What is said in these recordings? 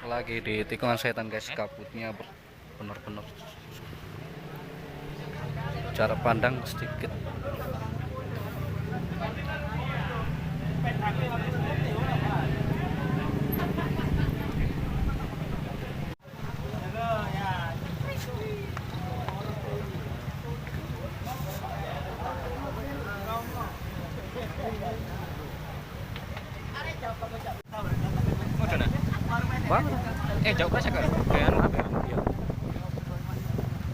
Lagi di tikungan setan guys, kabutnya bener-bener jarak pandang sedikit. Bang, jauh kasih kan? Kayak apa ya?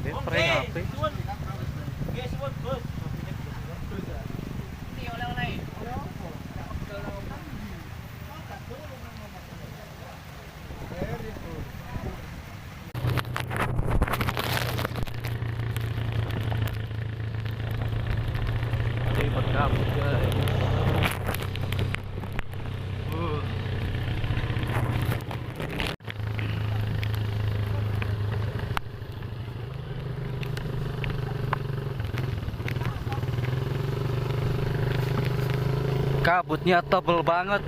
Dia pernah ngapain? Di Berkabut guys. Kabutnya tebel banget.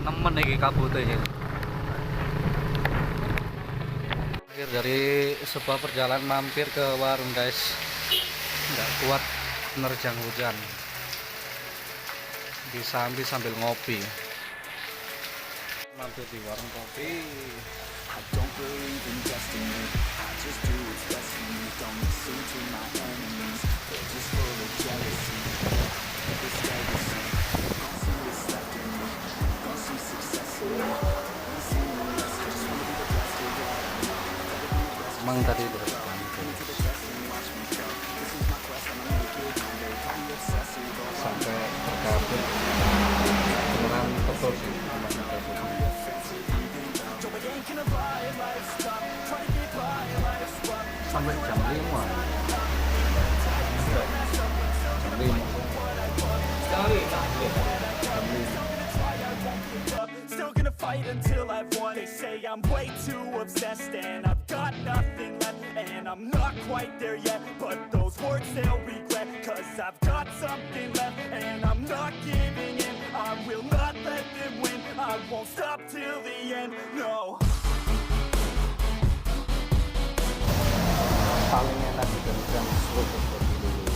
Nemen nih kabutnya. Akhir dari sebuah perjalanan mampir ke warung guys. Nggak kuat menerjang hujan, sambil ngopi, mampir di warung kopi. Emang tadi sampai berkabut beneran tebel sih sampai jam 5 Still gonna fight until I've won. They say I'm way too obsessed and I've got nothing left, and I'm not quite there yet, but those words they'll regret, cause I've got something left and I'm not giving in. I will not let them win. I won't stop till the end, no. paling enak di jam seperti dulu.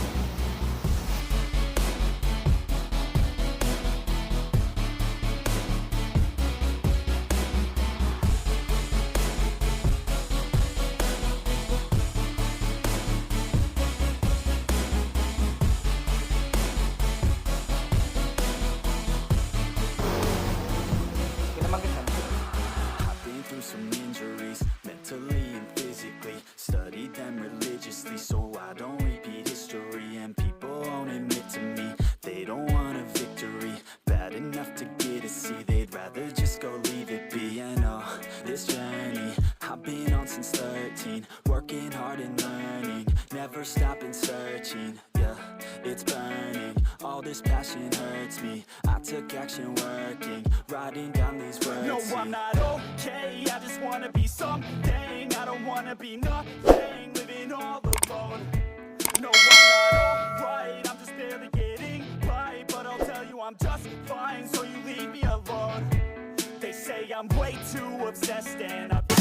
Some injuries, mentally and physically. Studied them religiously so I don't repeat history. And people won't admit to me they don't want a victory. Bad enough to get a C, they'd rather just go leave it be. And this journey I've been on since 13, working hard and learning, never stopping searching. Yeah, it's burning, all this passion hurts me. I took action working, writing down these words. No, I'm not okay, I just wanna be something. I don't wanna be nothing, living all alone. No, I'm not alright, I'm just barely getting by, but I'll tell you I'm just fine, so you leave me alone. They say I'm way too obsessed and I'm not